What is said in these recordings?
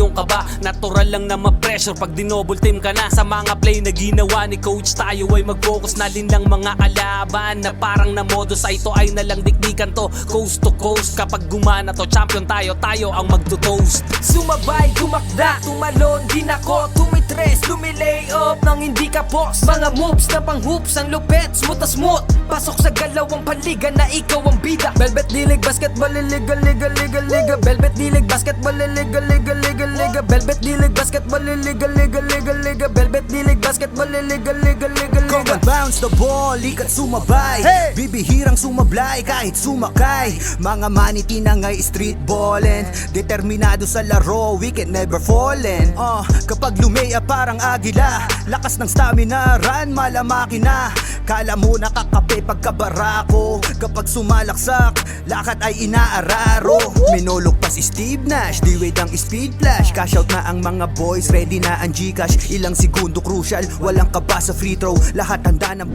yung kaba. Natural lang na ma-pressure pag dinouble team ka na. Sa mga play na ginawa ni coach, tayo ay mag-focus na din ng mga kalaban na parang na modus ay ito ay nalang dikdikan to coast to coast. Kapag gumana to, champion tayo, tayo ang magto-toast. Sumabay, tumakda, tumalon, din ako tumitres, lumilay up nang hindi ka boss. Mga moves na pang hoops, ang lupet, smooth na smooth. Pasok sa galawang panliga na ikaw ang bida. Velvet Dilig Basketball, liga, liga, liga, liga. Velvet Dilig Basketball, liga, liga, liga, liga. Velvet Dilig Basketball, liga, liga, liga, liga. Velvet Dilig Basketball, liga, liga, liga, liga. Come and bounce the ball, ikat sumabay. Bibihirang sumablay kahit sumakay. Mga maniti na ngay street ballin', determinado sa laro, we can never fallen. Kapag lumea parang agila, lakas ng stamina, run malamaki na. Kala mo nakakape pagkabarako, kapag sumalaksak, lakad ay inaararo. Minulog pa si Steve Nash, di wait ang speed flash. Cash out na ang mga boys, ready na ang Gcash. Ilang segundo crucial, walang kaba sa free throw. Lahat handa ng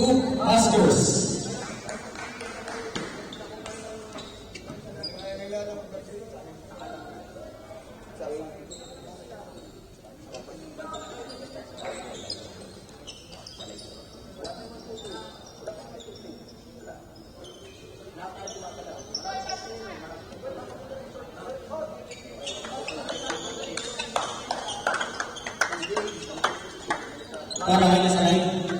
Hoop Huskers. Para kayo sa live.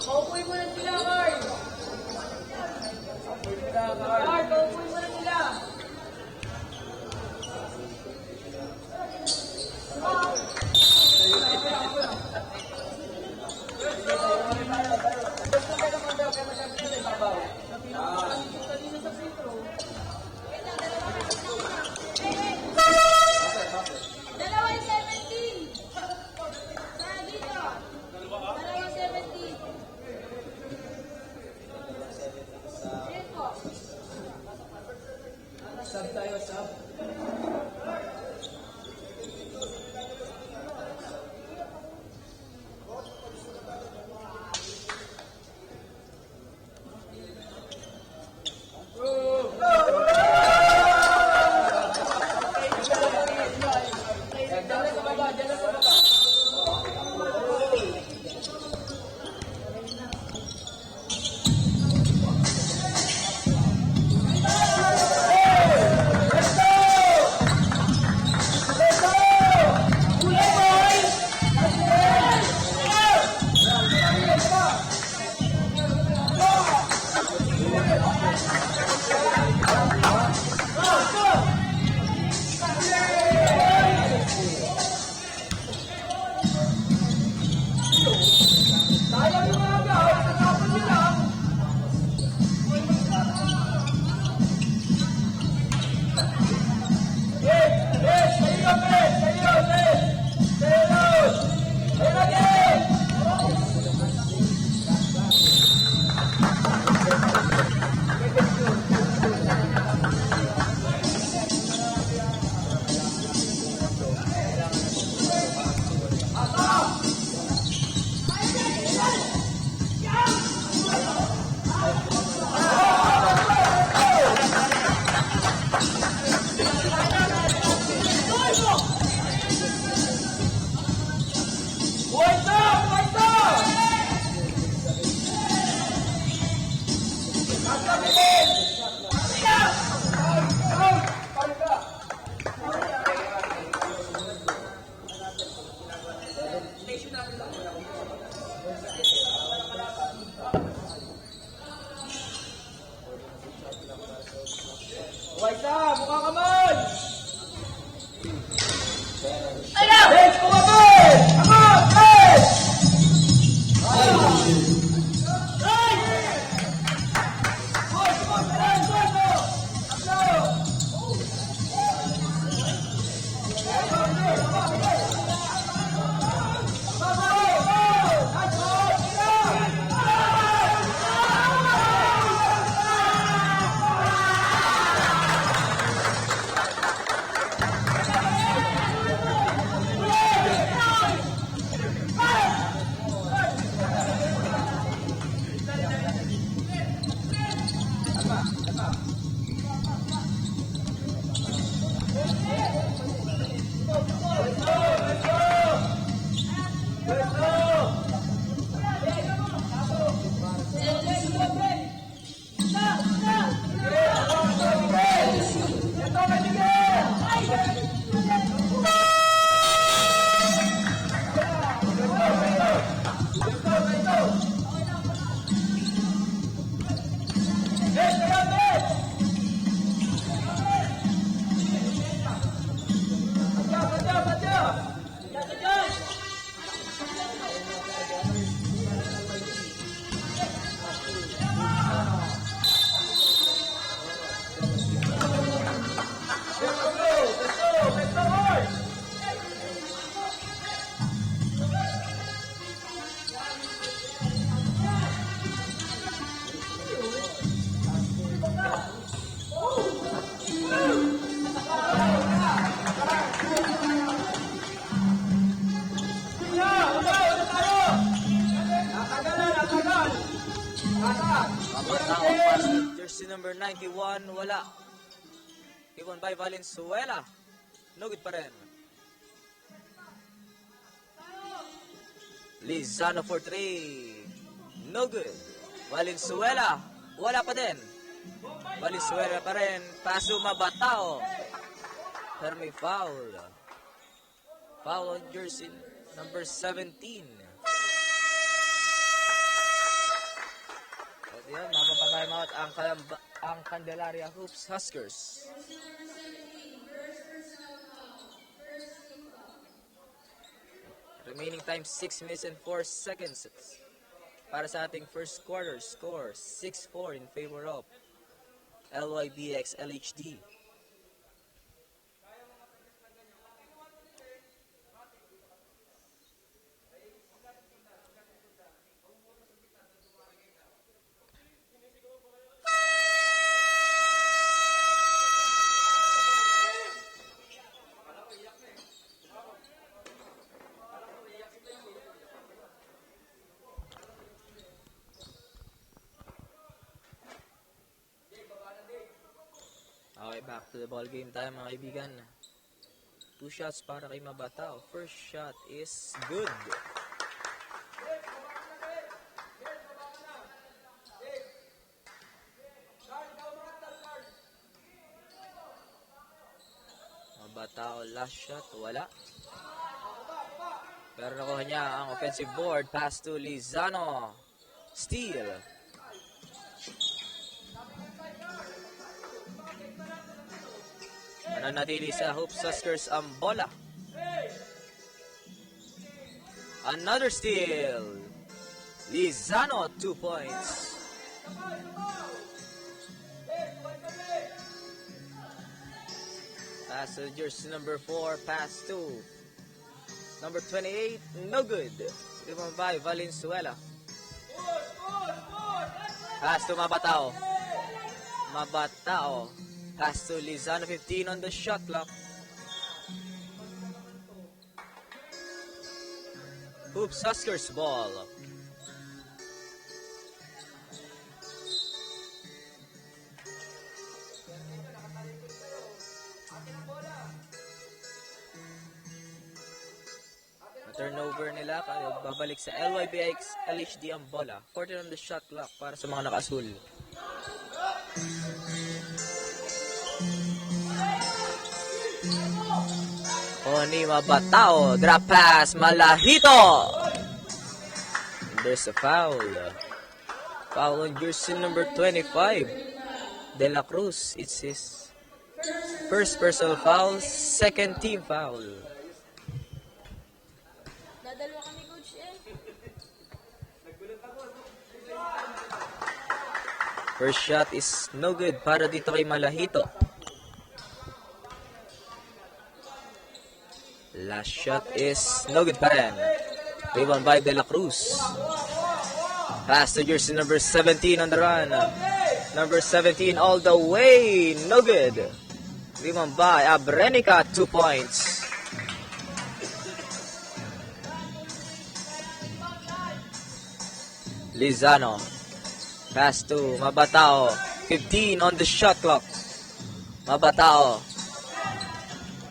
Paupuin mo na sila, Carl! Carl, paupuin mo na sila! Dalawang 17. Para dito. Dalawang 17. Ayan po. Sub tayo, sub. Jersey number 91, wala. Given by Valenzuela. No good pa rin. Lizano for 3. No good. Valenzuela. Wala pa din. Valenzuela pa rin. Paso Mabatao. Pero may foul. Foul on jersey number 17. At yan, mapapatime out ang Candelaria Hoops Huskers. Remaining time 6 minutes and 4 seconds. Para sa ating first quarter score, 6-4 in favor of LYBX LHD. Okay, back to the ball game tayo mga kaibigan. 2 shots para kay Mabatao. First shot is good. Mabatao last shot, wala. Pero nakuha niya ang offensive board. Pass to Lizano. Steal. Nanatili sa Hoops Huskers ang bola. Another steal. Lizano, 2 points. Pass to jersey number 4. Pass to number 28. No good. Given by Valenzuela. Pass to Mabatao. Mabatao. Pass to Lizano, 15 on the shot clock. Hoops Huskers ball. Turnover nila, babalik sa LYBX LHD ang bola. 14 on the shot clock para sa mga naka-asul. Oni Mabatao, drop pass, Malahito. There's a foul. Foul on jersey number 25. De La Cruz, it's his First personal foul, second team foul. Dadalwa kami, coach eh. First shot is no good para dito kay Malahito. Last shot is no good pa rin. Rebound by De La Cruz. Pass to jersey number 17 on the run. Number 17 all the way. No good. Rebound by Abrenica, 2 points. Lizano. Pass to Mabatao. 15 on the shot clock. Mabatao.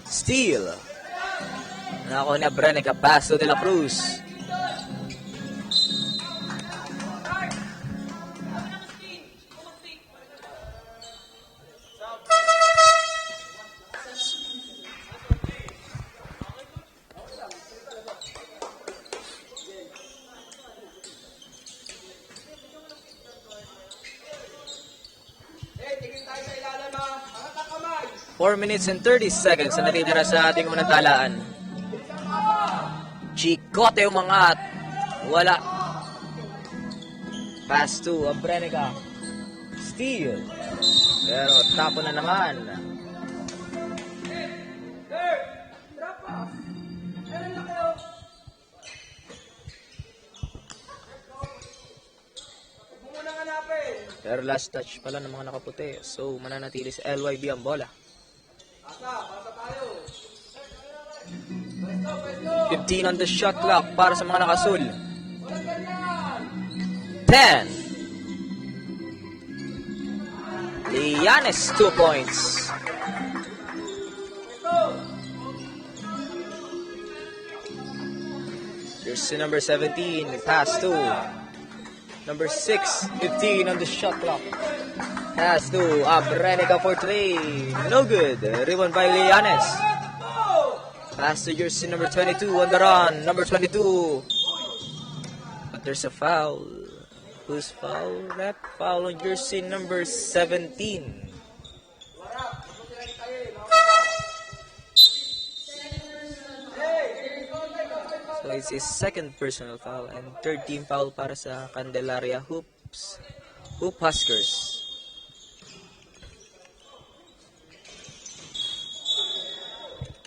Steal. Nako ni Abrenica. Pass to De La Cruz. Four minutes and 30 seconds na natitira sa ating unang talaan. Chicote umangat. Wala. Pass to Abrenica. Steal. Pero tapo na naman. Pero last touch pala ng mga nakaputi. So mananatili sa LYB ang bola. 15 on the shot clock para sa mga nakasul. 10. Lianes, 2 points. Jersey number 17, pass to number 6, 15 on the shot clock. Pass to Abrenica for 3. No good. Rebound by Lianes. Pass to jersey number 22 on the run. Number 22. But there's a foul. Who's foul? That foul on jersey number 17. So it's his second personal foul and third team foul para sa Candelaria Hoop Huskers.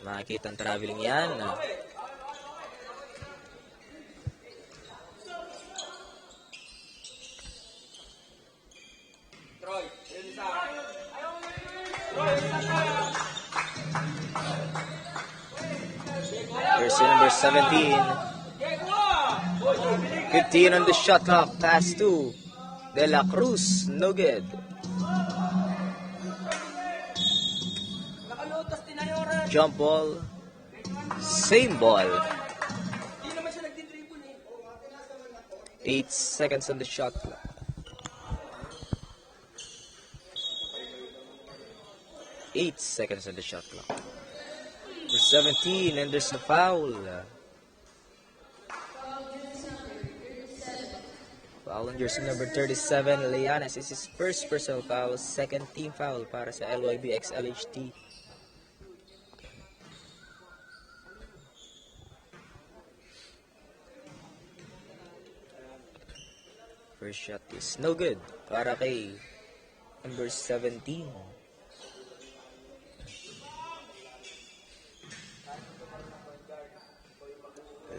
Makikita ang traveling yan. Jersey number 17. 15 on the shot clock. Pass to De La Cruz. No good. Jump ball. Same ball. 8 seconds on the shot clock. 8 seconds on the shot clock. For 17 and there's a foul. Foul on jersey number 37, Lianes. This is first personal foul, second team foul para sa LYB x LHT. First shot is no good para kay number 17.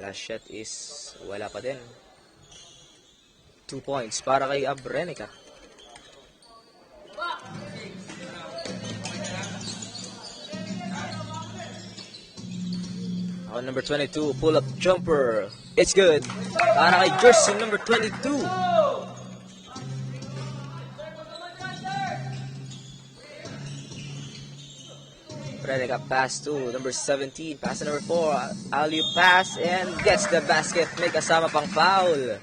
Last shot is wala pa din. 2 points para kay Abrenica. On number 22, pull-up jumper. It's good. Para kay jersey number 22. Abrenica pass to number 17. Pass to number 4. Alley pass and gets the basket. May kasama pang foul.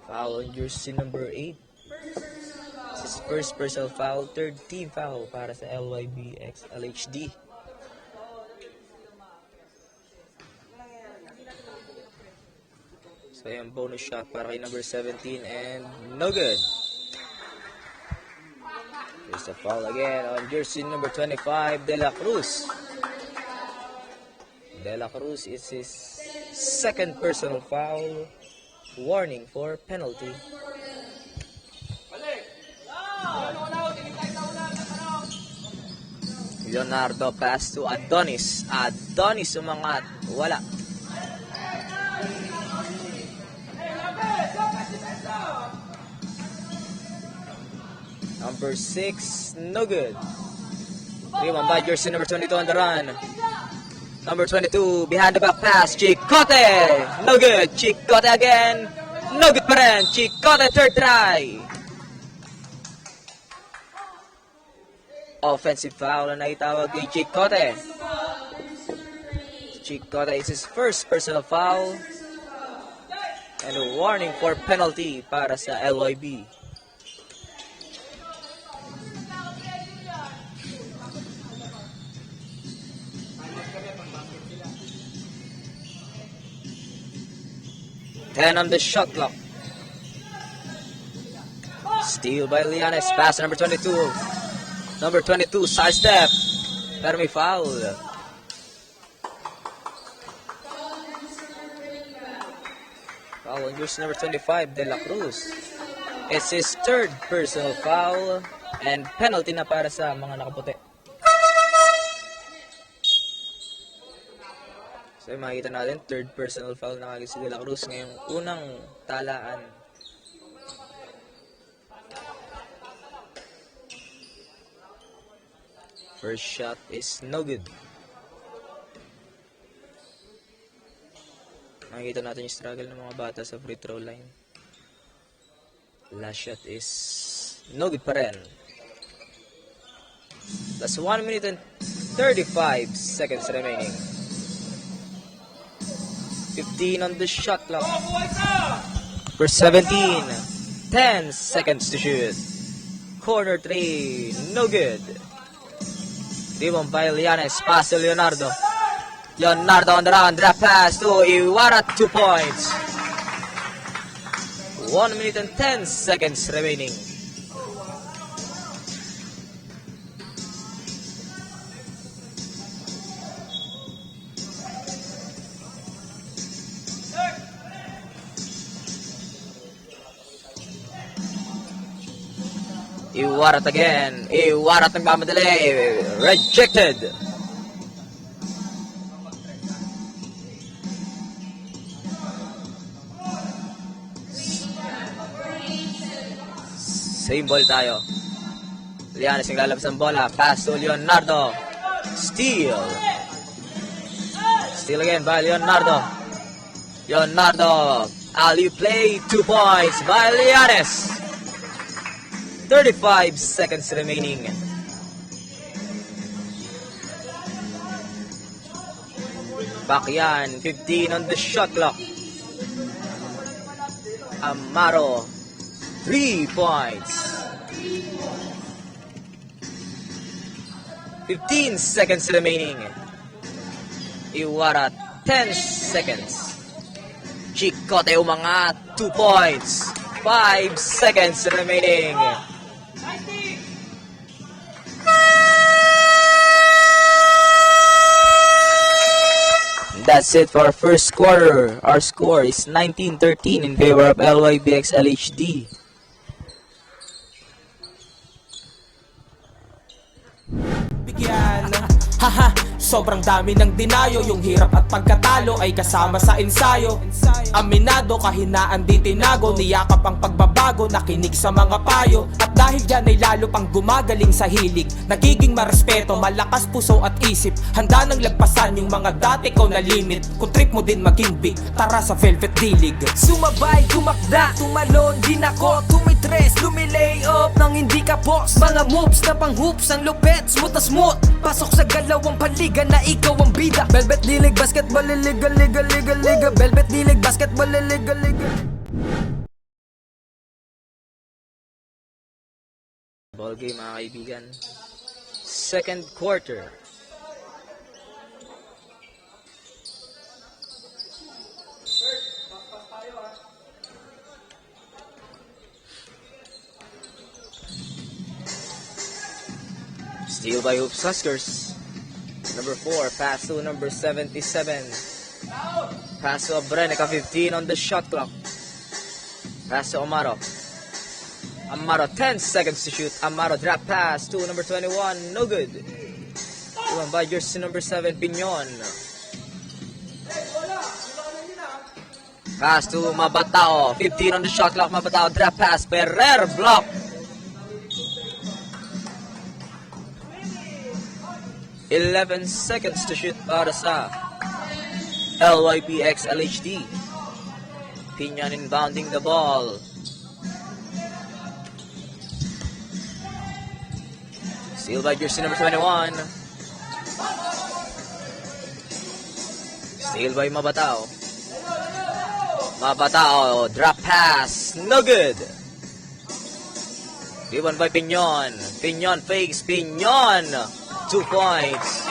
Foul on jersey number 8. This is first personal foul, third team foul para sa LYB x LHD. So yung bonus shot para kay number 17 and no good. There's a foul again on jersey number 25, De La Cruz. De La Cruz is his second personal foul. Warning for penalty. Leonardo pass to Adonis. Adonis umangat. Wala. Number 6, no good. Rebound by jersey number 22 on the run. Number 22, behind the back pass, Chicote! No good. Chicote again. No good pa rin. Chicote, third try. Offensive foul na naitawag kay Chicote. Chicote is his first personal foul. And a warning for penalty para sa LYB. Ten on the shot clock. Steal by Lianes. Pass number 22. Number 22, sidestep. Pero may foul. Foul on jersey number 25, De La Cruz. It's his third personal foul. And penalty na para sa mga nakaputi. So makikita natin, third personal foul na kagad si De La Cruz ngayong unang talaan. First shot is no good. Makikita natin yung struggle ng mga bata sa free throw line. Last shot is no good pa rin. That's 1 minute and 35 seconds remaining. 15 on the shot clock. For 17. 10 seconds to shoot. Corner 3. No good. Rebound by Lianes. Pass to Leonardo. Leonardo on the run. Drop pass to Iwara. 2 points. 1 minute and 10 seconds remaining. Iwarat again. Iwarat nagmamadali. Rejected. Same ball tayo. Lianes yung lalabas ng bola. Pass to Leonardo. Steal. Steal again by Leonardo. Leonardo. Alley play. 2 points by Lianes. 35 seconds remaining. Bakyan, 15 on the shot clock. Amaro, 3 points. 15 seconds remaining. Iwara, 10 seconds. Chicote umangat, 2 points. 5 seconds remaining. That's it for our first quarter. Our score is 19-13 in favor of LYBX LHD. Bigyan. Haha, sobrang dami ng dinayo. Yung hirap at pagkatalo ay kasama sa ensayo. Aminado, kahinaan di tinago. Niyakap ang pagbabago, nakinig sa mga payo. At dahil dyan ay lalo pang gumagaling sa hilig. Nagiging marespeto, malakas puso at isip. Handa nang lagpasan yung mga dati ko na limit. Kung trip mo din maging big, tara sa Velvet Dilig. Sumabay, tumakda, tumalon din ako. Tumitres, lumilay up nang hindi ka boss. Mga moves na pang hoops, ang lupet, smooth na smooth. Pasok sa galawang paliga na ikaw ang bida. Velvet Dilig, basketball, liga, liga, liga, liga. Velvet Dilig, basketball, liga, liga. Ball game mga kaibigan. Second quarter. Steal by Hoops Huskers. Number 4, pass to number 77. Pass to Abrenica, 15 on the shot clock. Pass to Amaro. Amaro, 10 seconds to shoot. Amaro, drop pass to number 21, no good. Iwan by jersey number 7, Piñon. Pass to Mabatao, 15 on the shot clock. Mabatao, drop pass. Ferrer, block. "11 seconds to shoot para sa LYPX LHD. Piñon inbounding the ball. Steal by jersey number 21. Steal by Mabatao. Mabatao, drop pass, no good. Rebound by Piñon. Piñon fakes, Piñon. 2 points.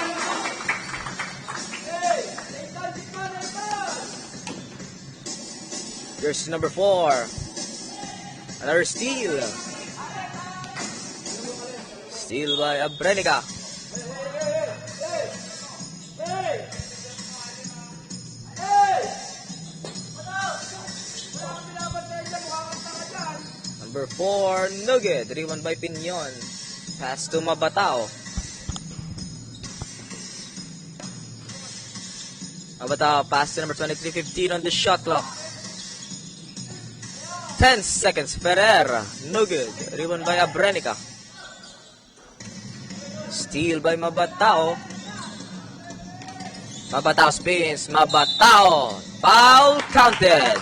Jersey number 4. Another steal. Steal by Abrenica. Number 4, no good. Rebound by Piñon. Pass to Mabatao. Mabatao, pass to number 23, 15 on the shot clock. 10 seconds. Ferrer, no good. Rebound by Abrenica. Steal by Mabatao. Mabatao spins. Mabatao. Foul counted.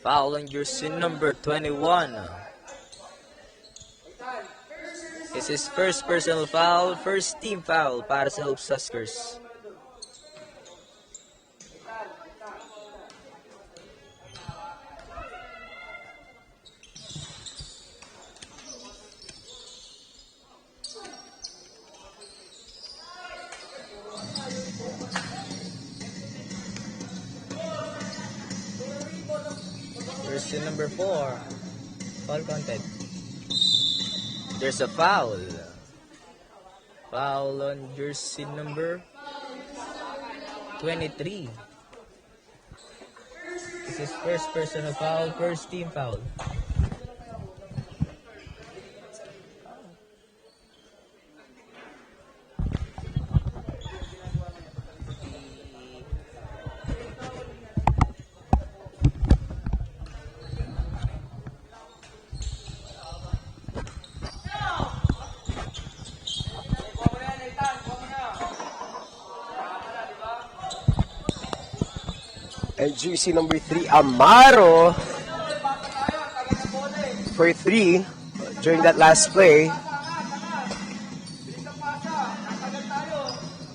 Foul on jersey number 21. This is first personal foul, first team foul para sa Hoops Huskers. Jersey number 4. Foul counted. There's a foul. Foul on jersey number 23. This is first personal foul, first team foul. And jersey number 3, Amaro, for 3 during that last play.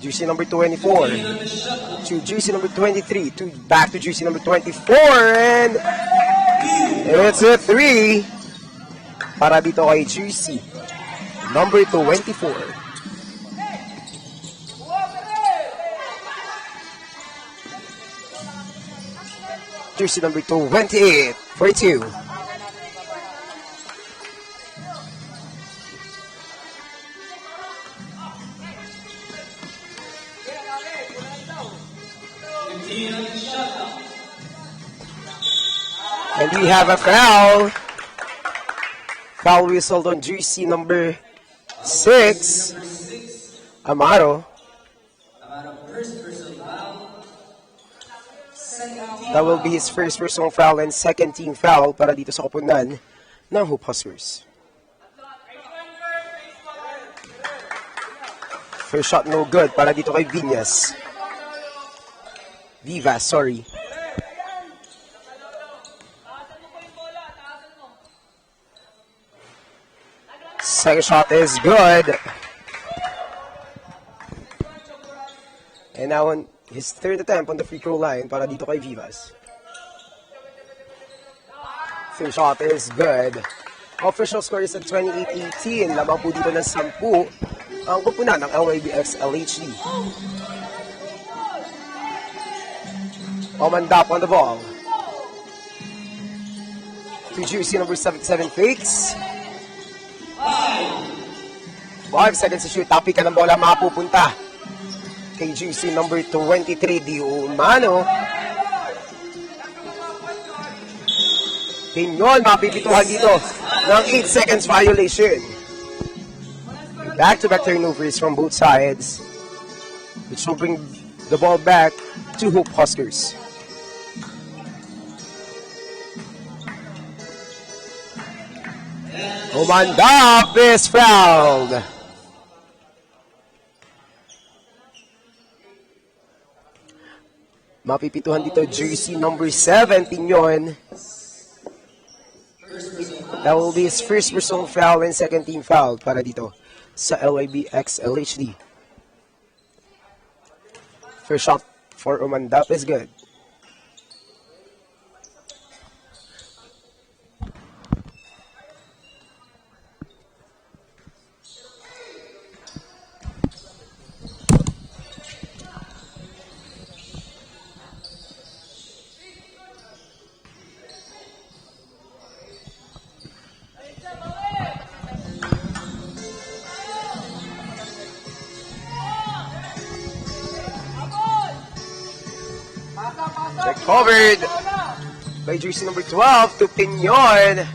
Jersey number 24 to jersey number 23 to back to jersey number 24, and it's a 3 para dito kay jersey number 24. Jersey number 28 for 2. And we have a foul. Foul whistled on jersey number 6, Amaro. That will be his first personal foul and second team foul para dito sa koponan ng Hoop Huskers. First shot no good para dito kay Vivas, sorry. Second shot is good. And now on his third attempt on the free throw line para dito kay Vivas. Third shot is good. Official score is at 28-18. Lamang po dito ng 10 ang kupunan ng LYBX LHD. Omandap on the ball. to jersey number 77 fakes. 5 seconds to shoot. Tapi ka ng bola mapupunta kay jersey number 23, Di Umano. Pinyon, mapipituhan dito ng 8 seconds violation. Back-to-back turnovers from both sides, which will bring the ball back to Hope Huskers. Umandap is fouled. Mapipituhan dito jersey number 7, Pinyon. That will be his first personal foul and second team foul para dito sa LYBX LHD. First shot for Umandap is good. Recovered by jersey number 12 to Pinyon.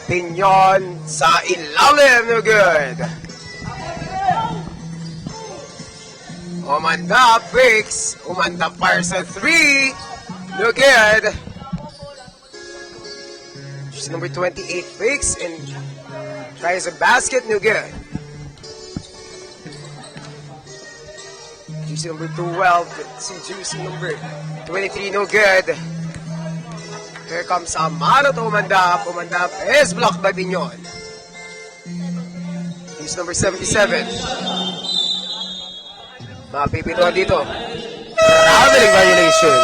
Pinyon sa ilalim, no good. Umandap breaks. Umandap fires a 3. No good. Jersey number 28 fakes and tries a basket, no good. Jersey number 12 to jersey number 23, no good. Here comes Amaro to Umandap. Umandap is blocked by Pinyon. He's number 77. Mapipituan dito. Traveling violation.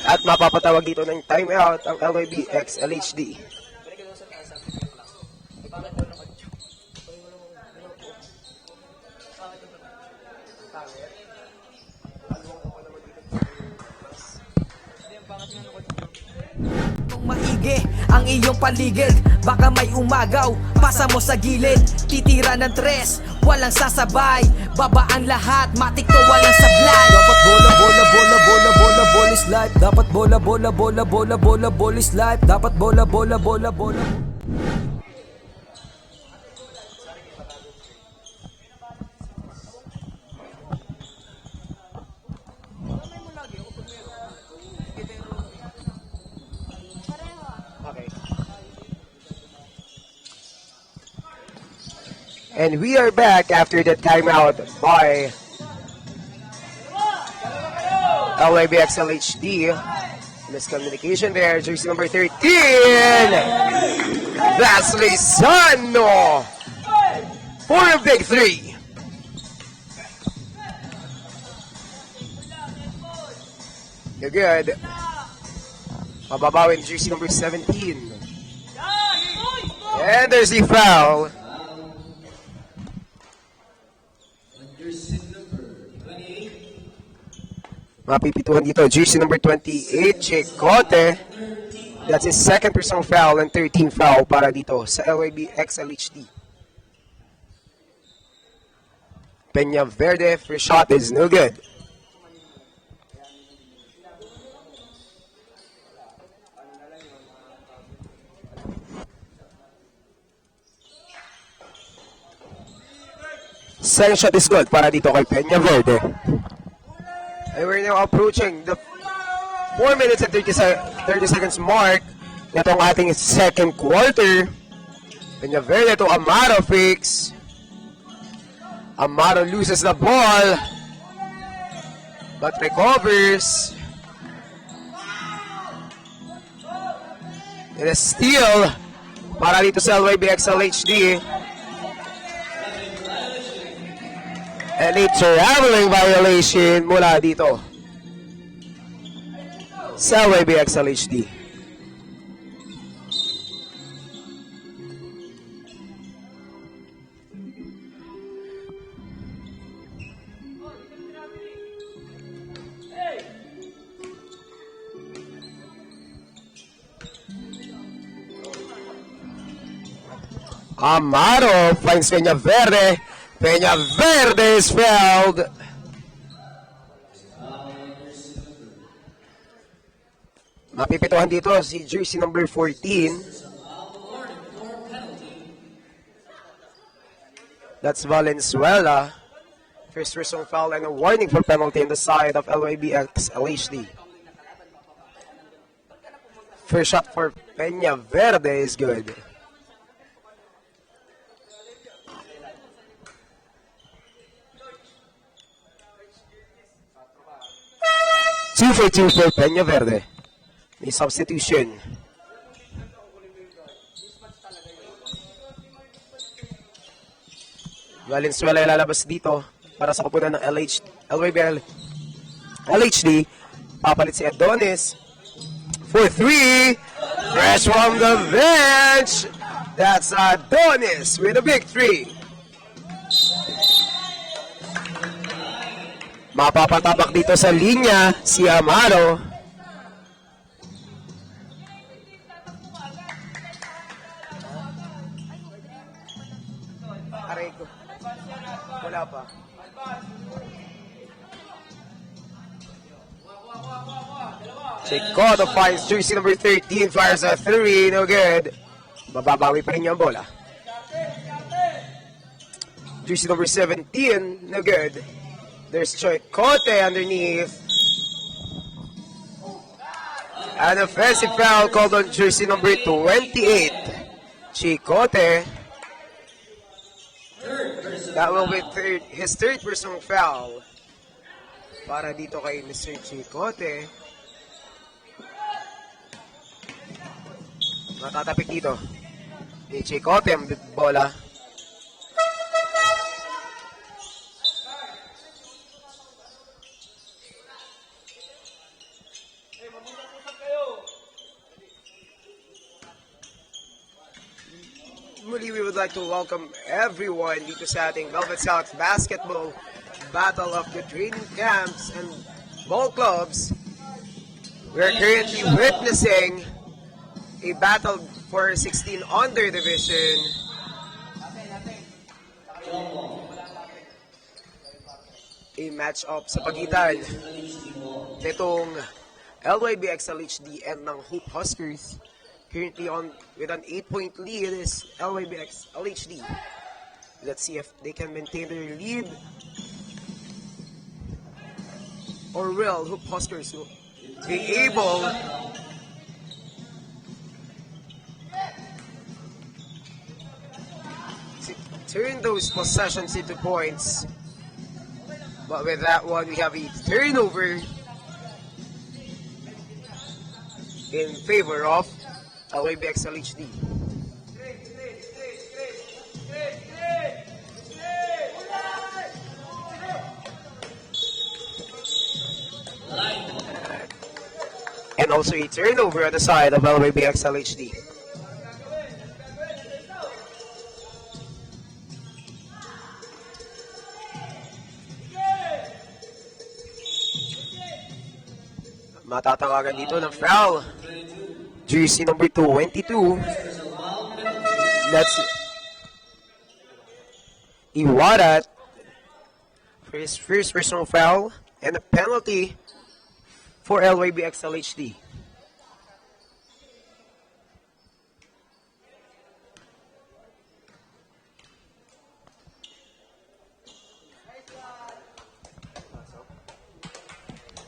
At mapapatawag dito ng timeout ang LYBX LHD. Maigi ang iyong paligid, baka may umagaw, pasa mo sa gilid, titira ng tres, walang sasabay, babaan lahat, matik to walang sablay. Dapat bola bola bola bola bola bola is life. Dapat bola bola bola bola bola bola is life. Dapat bola bola bola bola. And we are back after the timeout by LYBX LHD. Miscommunication there. Jersey number 13. That's Lizano for a big 3. You're good. Mababawin jersey number 17. And there's the foul. Mapipituhan dito, jersey number 28, Chicote. That's his second personal foul and 13 foul para dito sa LYBX LHD. Peña Verde, first shot is no good. Second shot is good para dito kay Peña Verde. And we're now approaching the 4 minutes and 30 seconds mark na itong ating second quarter. Peña Verde to Amaro fakes. Amaro loses the ball but recovers. And a steal para dito sa LYBX LHD. And a traveling violation mula dito sa LYBX LHD. Amaro finds Peña Verde. Peña Verde is fouled. Mapipituhan dito si jersey number 14. That's Valenzuela. First personal foul and a warning for penalty on the side of LYBX LHD. First shot for Peña Verde is good. Two for two for Peña Verde. May substitution. Valenzuela ilalabas dito para sa kupunan ng LYBL LHD. Papalit si Adonis. For three. Fresh from the bench. That's Adonis with a big three. Mapapatabak dito sa linya si Amaro. Aray ko. Wala pa. Chicoto finds jersey number 13, fires a 3, no good. Mababawi pa rin niya ang bola. Jersey number 17, no good. There's Chicote underneath. An offensive foul called on jersey number 28. Chicote. That will be his third personal foul. Para dito kay Mr. Chicote. Matatapik dito. Ni Chicote ang bola. Muli, we would like to welcome everyone dito sa ating Velvet South Basketball Battle of the Training Camps and Ball Clubs. We're currently witnessing a battle for 16 under division. A match-up sa pagitan nitong LYBX LHD and ng Hoop Huskers. Currently on with an 8-point lead is LYBX LHD. Let's see if they can maintain their lead. Or will Hoop Huskers be able to turn those possessions into points? But with that one, we have a turnover in favor of LYBX LHD. And also a turnover on the side of LYBX LHD. Matatawagan dito ng foul. Jersey number 22. That's Iwarat for his first personal foul and a penalty for LYBX LHD.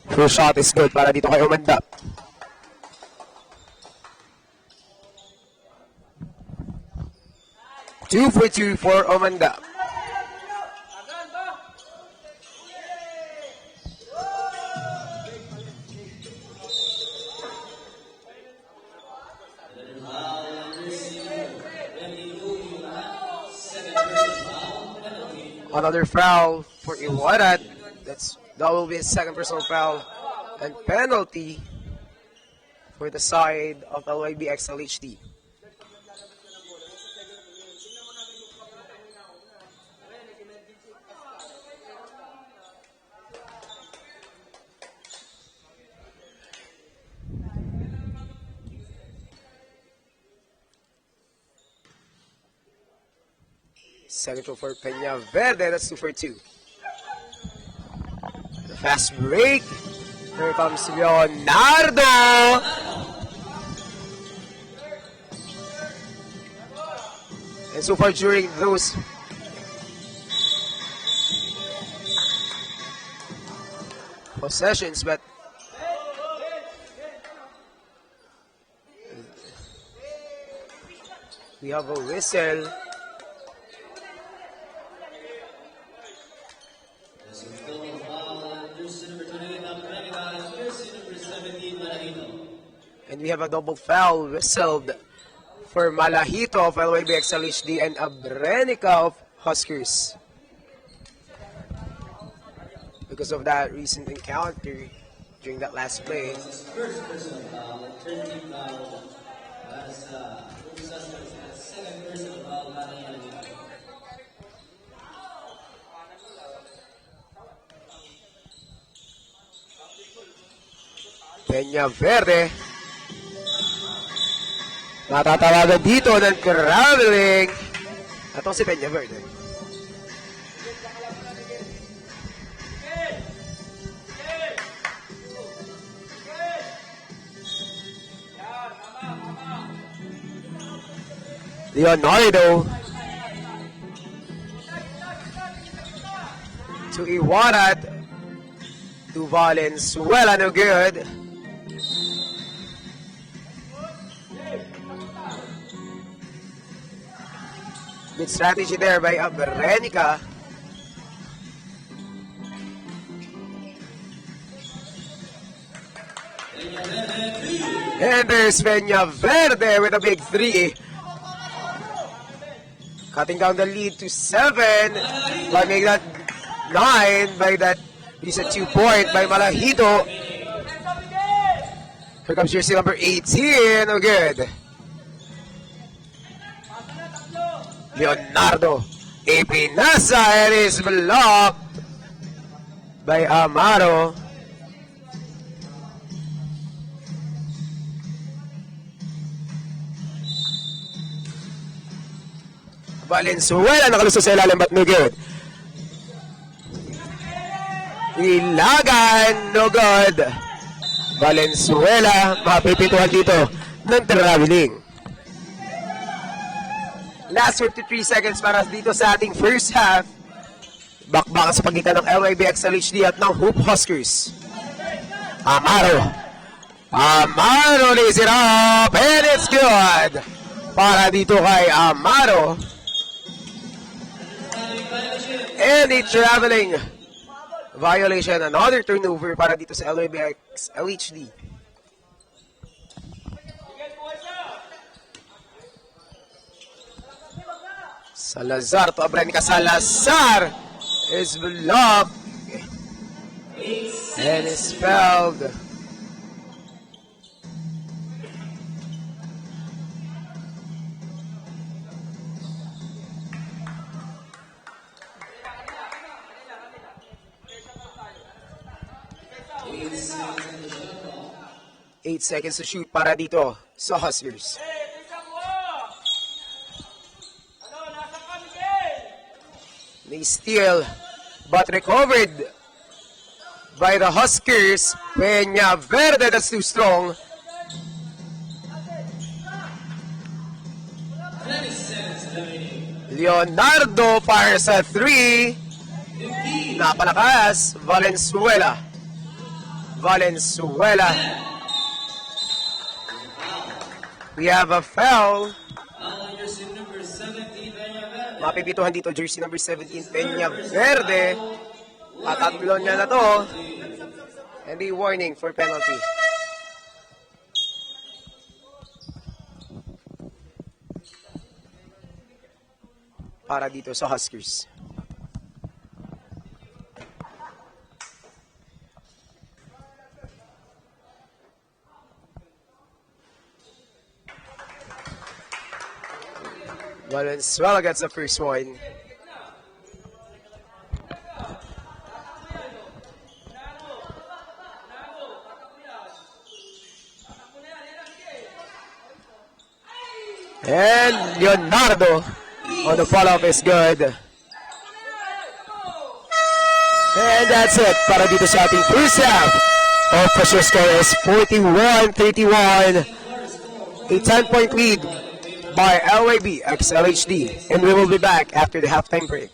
First shot is good para dito kay Umanda. Two for two for Umanda. Another foul for Iwarat. That will be his second personal foul and penalty for the side of LYBX LHD. Second throw for Peña Verde. That's 2 for 2. The fast break. Here comes Leonardo. And so far during those possessions, but we have a whistle. And we have a double foul whistled for Malahito of LYBX LHD and Abrenica of Huskers. Because of that recent encounter during that last play. Peña Verde. Natatawagan dito ng traveling. Atong si Peña Verde. Leonardo to Iwanat to Valenzuela, no good. Good strategy there by Abrenica. And there's Peña Verde with a big 3. Cutting down the lead to 7 by making that 9 by that recent 2-point by Malahito. Here comes jersey number 18. Oh, good. Leonardo Ipinasa, and is blocked by Amaro. Valenzuela nakalusot sa ilalim but no good. Ilagan, no good. Valenzuela mapipituhan dito ng traveling. Last 53 seconds para dito sa ating first half. Bakbakan sa pagitan ng LYBX LHD at ng Hoop Huskers. Amaro lays it up and it's good. Para dito kay Amaro. And a traveling violation. Another turnover para dito sa LYBX LHD. Salazar to Abrenica. Salazar is blocked and is fouled. Eight seconds to shoot para dito sa Huskers. They steal but recovered by the Huskers. Peña Verde, that's too strong. Leonardo fires a 3. Napalakas. Valenzuela. We have a foul. Mapipituhan dito, jersey number 17, Peña Verde. Patatlo niya na to. And a warning for penalty. Para dito sa Huskers. Valenzuela gets the first one. And Leonardo on the follow-up is good. And that's it para dito sa ating first half. Official score is 41-31. A 10-point lead by LYB XLHD. And we will be back after the halftime break.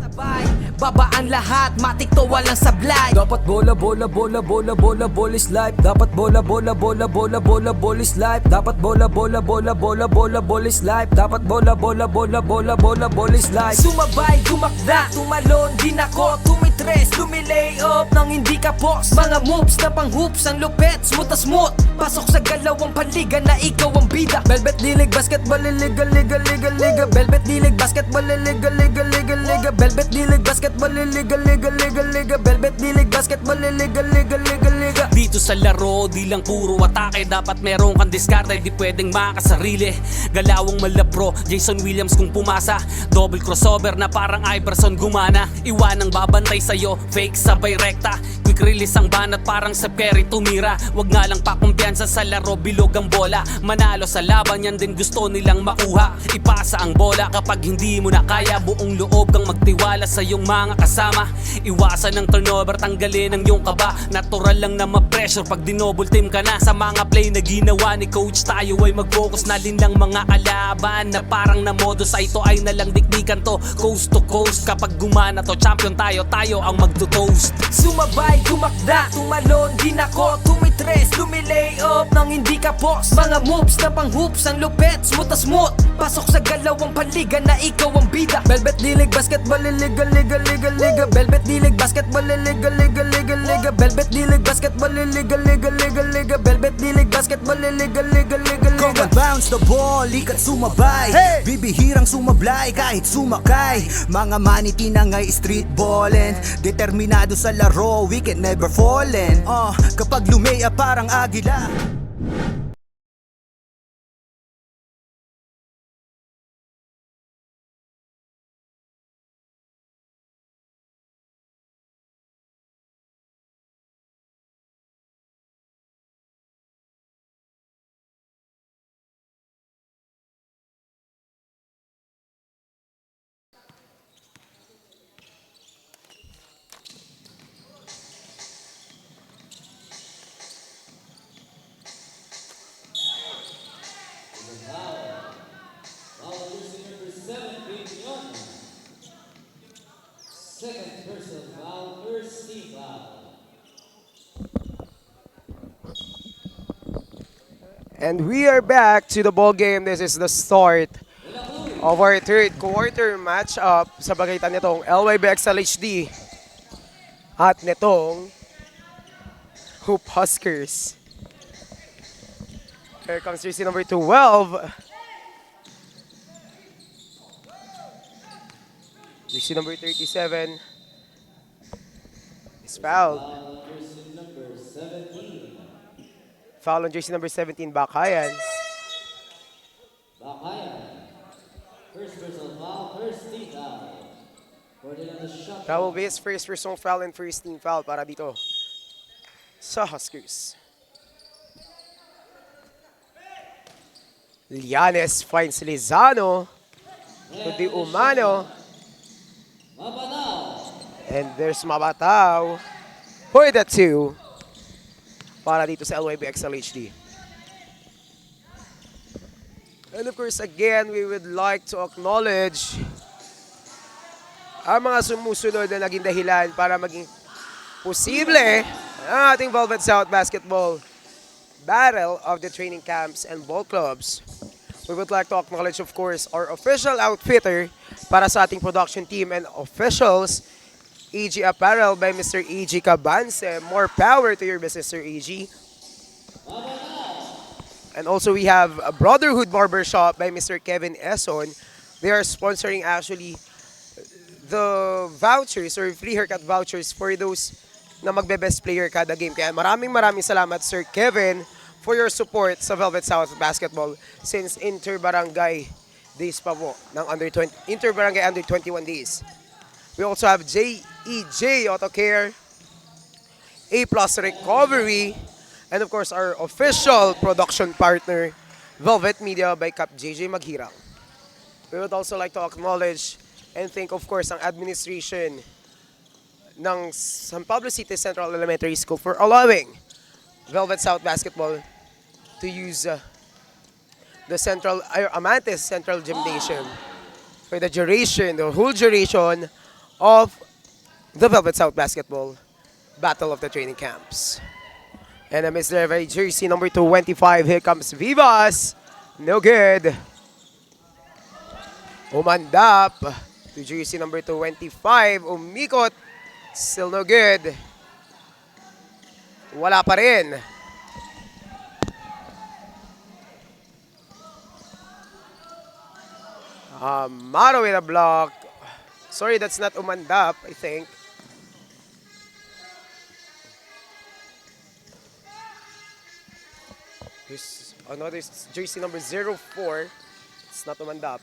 Sabay, babaan lahat, matik to walang sablay. Dapat bola, bola, bola, bola, bola, bola is life. Dapat bola, bola, bola, bola, bola, bola is life. Dapat bola, bola, bola, bola, bola, bola is life. Dapat bola, bola, bola, bola, bola, bola is life. Sumabay, dumakda, tumalon din ako. Tumitres, lumilay up nang hindi ka post. Mga moves na pang hoops, ang lupet, smooth na smooth. Pasok sa galawang panliga na ikaw ang bida. Velvet dilig, basketball, liga, liga, liga, liga. Velvet dilig, basketball, liga, liga, liga, liga. Velvet dilig, basketball, liga, liga, liga, liga. Velvet dilig, basketball, liga, liga, liga, liga. Dito sa laro, di lang puro atake. Dapat meron kang diskarte, di pwedeng makasarili. Galawang malapro, Jason Williams kung pumasa. Double crossover na parang Iverson gumana. Iwanang babantay sa'yo, fake sabay rekta. Quick release ang banat parang Steph Curry tumira. Wag nga lang pakumpiyansa sa laro, bilog ang bola. Manalo sa laban, yan din gusto nilang makuha. Ipasa ang bola kapag hindi mo na kaya. Buong loob kang magtiwala sa iyong mga kasama. Iwasan ng turnover, tanggalin ang iyong kaba. Natural lang na ma-pressure pag dinouble team ka na. Sa mga play na ginawa ni coach, tayo ay mag-focus na linlang mga kalaban. Na parang na modus ay ito ay nalang dikdikan to. Coast to coast, kapag gumana to, champion tayo, tayo ang magto-toast. Sumabay, dumakda, tumalon din ako. Tumitres, lumilay up nang hindi ka post. Mga moves na pang hoops, ang lupet, smooth na smooth. Pasok sa galawang panliga na ikaw ang bida. Velvet dilig, basketball, liga, liga, liga, liga. Velvet dilig, basketball, liga, liga, liga, liga. Velvet dilig, basketball, liga, liga, liga, liga. Velvet dilig, basketball, liga, liga, liga, Come liga. and bounce the ball, ikat sumabay. Bibihirang sumablay kahit sumakay. Mga maniti na nga'y street ballin'. Determinado sa laro, we can never fallen. Kapag lumea parang agila. And we are back to the ball game. This is the start of our third quarter matchup sa pagitan nitong LYB XLHD at nitong Hoop Huskers. Here comes jersey number 12. Jersey number 37 is fouled. Foul on jersey number 17, Bakayan. That will be his first personal foul and first team foul para dito sa Huskers. Lianes finds Lizano. Kundi Umano. And there's Mabataw for the two para dito sa LYB XLHD. And of course, again, we would like to acknowledge ang mga sumusunod na naging dahilan para maging posible ang ating Velvet South Basketball Battle of the Training Camps and Ball Clubs. We would like to acknowledge, of course, our official outfitter para sa ating production team and officials, EG Apparel by Mr. EG Cabanse. More power to your business, Sir EG. And also we have a Brotherhood Barbershop by Mr. Kevin Eson. They are sponsoring actually the vouchers or free haircut vouchers for those na magbe-best player kada game. Kaya maraming salamat, Sir Kevin, for your support sa Velvet South Basketball since Inter-Barangay days pa po ng Inter-Barangay Under 21 days. We also have JEJ Auto Care, A+ Recovery, and of course our official production partner, Velvet Media by Cap JJ Maghirang. We would also like to acknowledge and thank, of course, ang administration ng San Pablo City Central Elementary School for allowing Velvet South Basketball to use the Amantes Central Gymnasium for the whole duration of the Velvet South Basketball Battle of the Training Camps. And a miss there by jersey number 25. Here comes Vivas. No good. Umandap to jersey number 25. Umikot. Still no good. Wala pa rin. Maro with a block. Sorry, that's not Umandap, I think. There's another jersey number 04. It's not Umandap.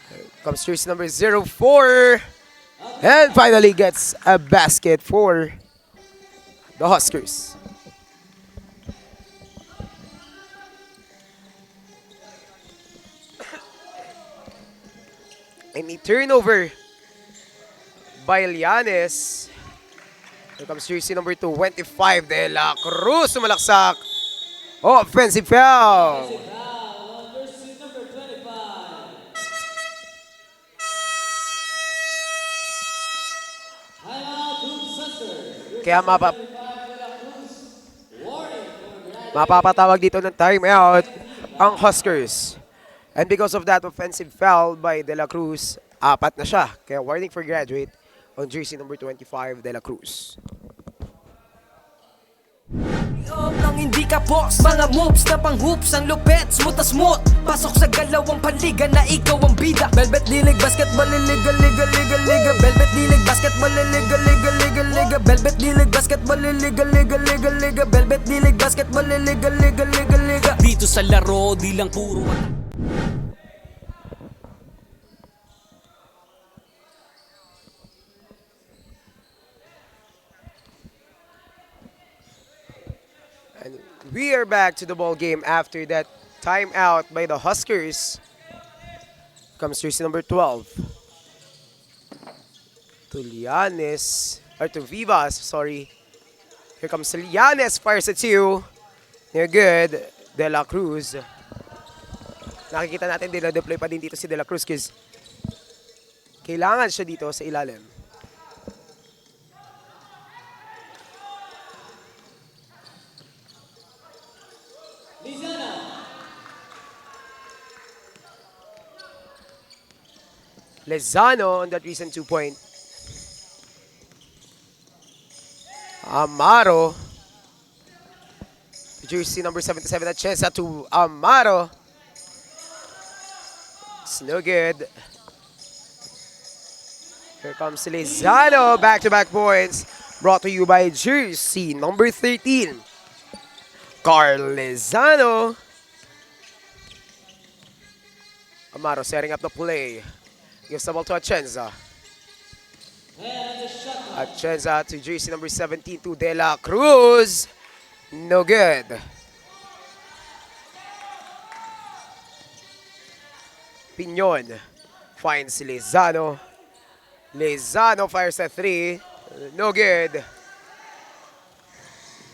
Here comes jersey number 04. And finally gets a basket for the Huskers. And a turnover by Lianes. Here comes jersey number 25, De La Cruz. Sumalaksak. Offensive foul. Kaya mapapatawag dito ng timeout ang Huskers. And because of that offensive foul by De La Cruz, 4 na siya. Kaya warning for graduate on jersey number 25, De La Cruz. Nang hindi ka boss, mga moves na pang hoops, ang lupet, smooth na smooth. Pasok sa galawang panliga na ikaw ang bida. Velvet League Basketball, liga, liga, liga, liga. Velvet League Basketball, liga, liga, liga, liga. Velvet League Basketball, liga, liga, liga, liga. Velvet League Basketball, liga, liga, liga, liga. Dito sa laro, di lang puro And we are back to the ball game after that timeout by the Huskers. Comes jersey number 12. To Lianes, or to Vivas, sorry. Here comes Lianes, fires at 2. They're good. De La Cruz. Nakikita natin deploy pa din dito si De La Cruz kasi kailangan siya dito sa ilalim. Lezano on that recent 2-point. Amaro. Jersey number 77 at chance to Amaro. It's no good. Here comes Lezano. Back-to-back points. Brought to you by jersey number 13. Carl Lezano. Amaro setting up the play. Gives the ball to Atienza. Atienza to jersey number 17 to De La Cruz. No good. Piñon finds Lezano. Lezano fires a 3. No good.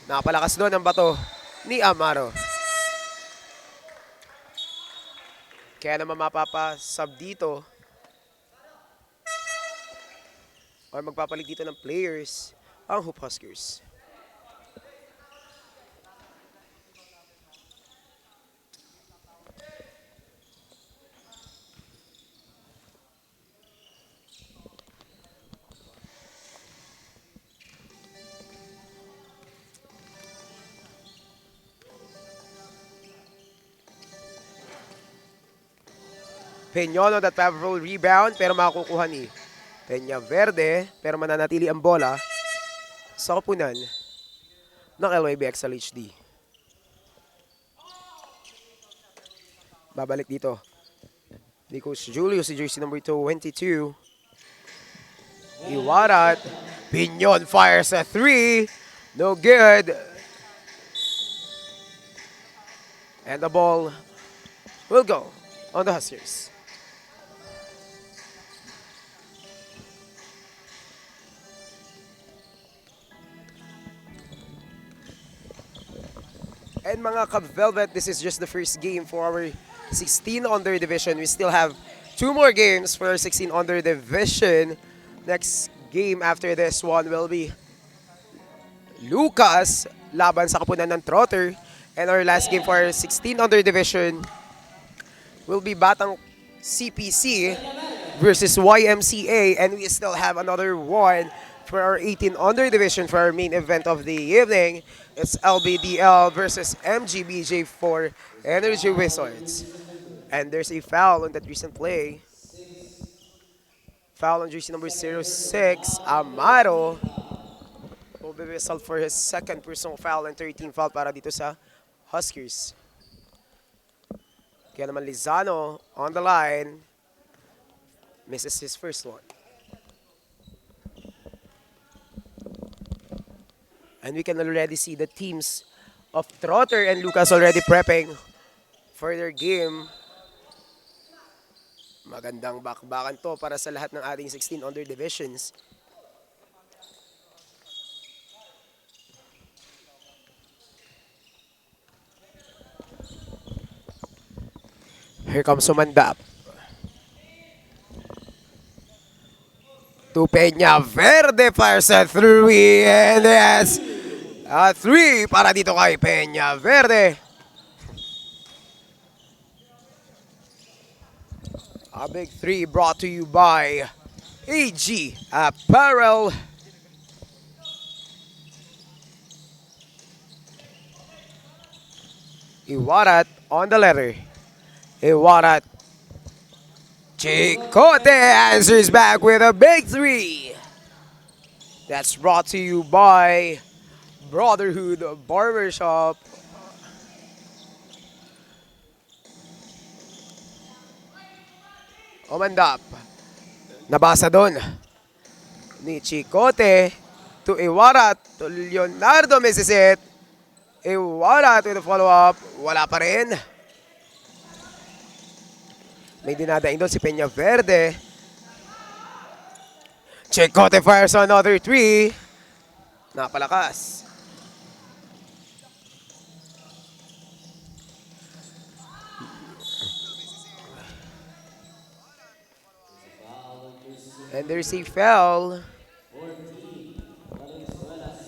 Napalakas doon ang bato ni Amaro. Kaya naman mapapasub dito or magpapalit dito ng players ang Hoop Huskers. Peñon on that powerful rebound pero makukuha ni Peña Verde pero mananatili ang bola sa kupunan ng LYBX LHD. Babalik dito ni Coach Julius si jersey number 22. Iwarat. Piñon fires a 3. No good. And the ball will go on the Huskers. And mga Cub-Velvet, this is just the first game for our 16 under division. We still have 2 more games for our 16 under division. Next game after this one will be Lucas laban sa Kapunan ng Trotter. And our last game for our 16 under division will be Batang CPC versus YMCA. And we still have another one for our 18 under division for our main event of the evening. It's LBDL versus MGBJ for Energy Wizards. And there's a foul on that recent play. Foul on jersey number 06, Amaro. Will be whistled for his second personal foul and 13 foul para dito sa Huskers. Kaya naman Lizano on the line. Misses his first one. And we can already see the teams of Trotter and Lucas already prepping for their game. Magandang bakbakan to para sa lahat ng ating 16 under divisions. Here comes Sumandap. To Peña Verde fires a 3 and that's a 3 para dito kay Peña Verde. A big 3 brought to you by AG Apparel. Iwarat on the letter. Iwarat. Chicote answers back with a big 3. That's brought to you by Brotherhood Barbershop. Omandap. Nabasa doon ni Chicote to Iwarat to Leonardo Mesiset. Iwarat with a follow-up. Wala pa rin. May dinadaing doon si Peña Verde. Chicote fires another 3. Napalakas. And there's a foul.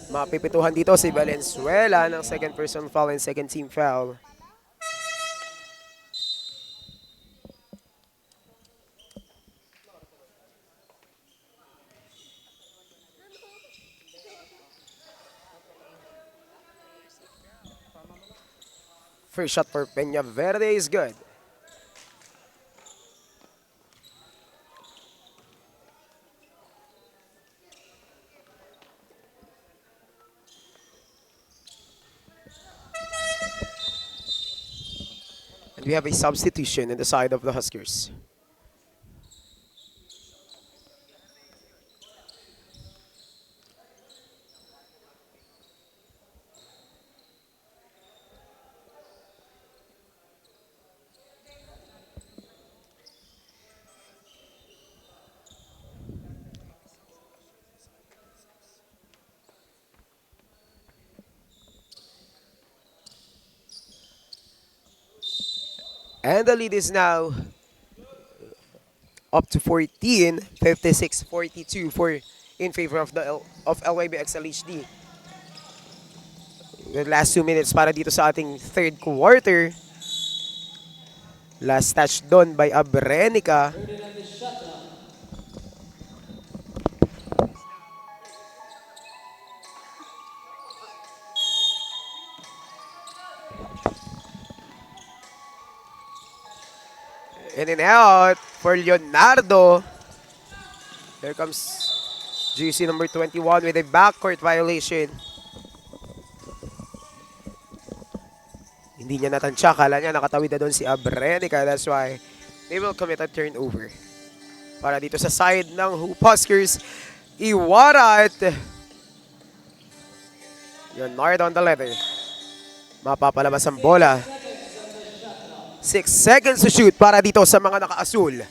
Mapipituhan dito si Valenzuela ng second person foul and second team foul. First shot for Peña Verde is good. And we have a substitution in the side of the Huskers. And the lead is now up to 14, 56-42 in favor of LYBX LHD. The last 2 minutes para dito sa ating third quarter. Last touch done by Abrenica. In and out for Leonardo. Here comes GC number 21 with a backcourt violation. Hindi niya natansya. Kala niya nakatawid na doon si Abrenica. That's why they will commit a turnover. Para dito sa side ng Hoop Huskers. Iwarat. Leonardo on the leather. Mapapalabas ang bola. 6 seconds to shoot para dito sa mga naka-asul.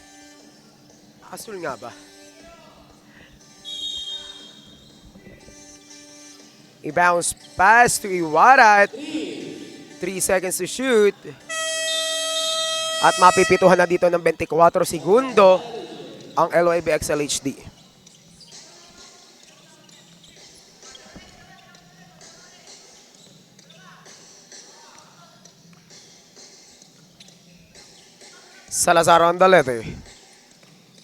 Asul nga ba? I-bounce pass to Iwara. 3 seconds to shoot. At mapipituhan na dito ng 24 segundo ang LYB XLHD. Salazar on the letter.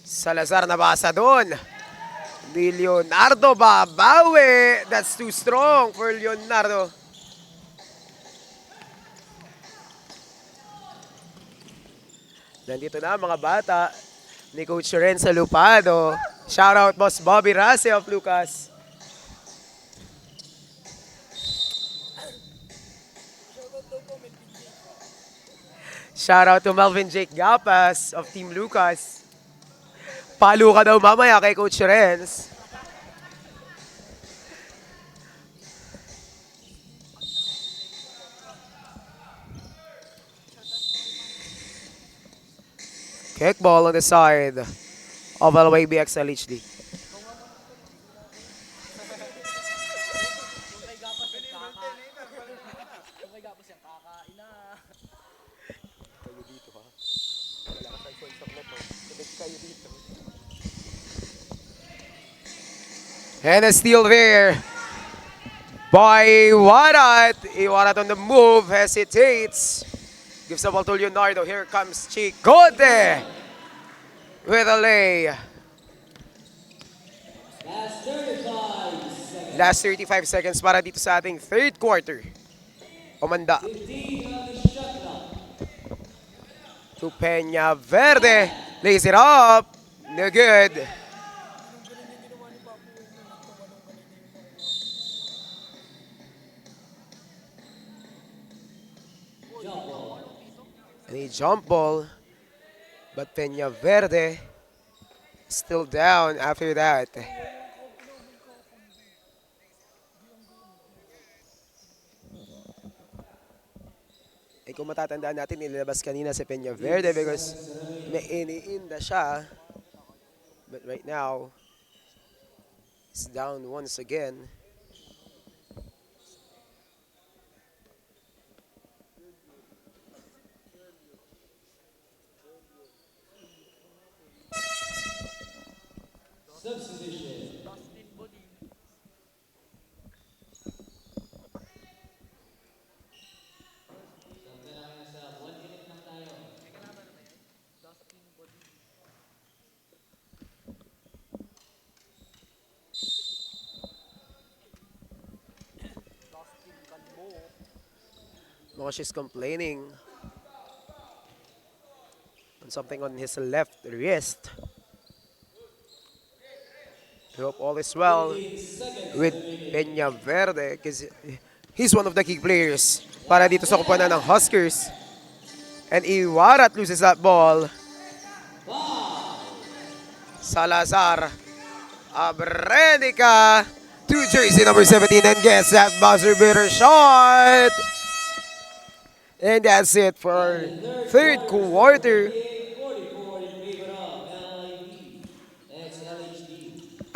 Salazar nabasa doon. Leonardo babawi. That's too strong for Leonardo. Nandito na mga bata ni Coach Renzo Lupado. Shout out Boss Bobby Rase of Lucas. Shout out to Melvin Jake Gapas of Team Lucas. Palo ka daw mamaya kay Coach Renz. Kickball on the side of LYB XLHD. And a steal there by Iwarat. Iwarat on the move, hesitates. Gives the ball to Leonardo. Here comes Chicote with a lay. Last 35 seconds para dito sa ating third quarter. Omanda. To Peña Verde. Lays it up. No good. And a jump ball, but Peña Verde still down after that. Eh kung matatandaan natin, nilabas kanina si Peña Verde because may iniinda siya. But right now, it's down once again. Substitution. Mukhang she's complaining on something on his left wrist. I hope all is well with Peña Verde because he's one of the key players para dito sa kupunan ng Huskers. And Iwarat loses that ball. Salazar Abrenica to jersey number 17 and gets that buzzer beater shot. And that's it for our third quarter.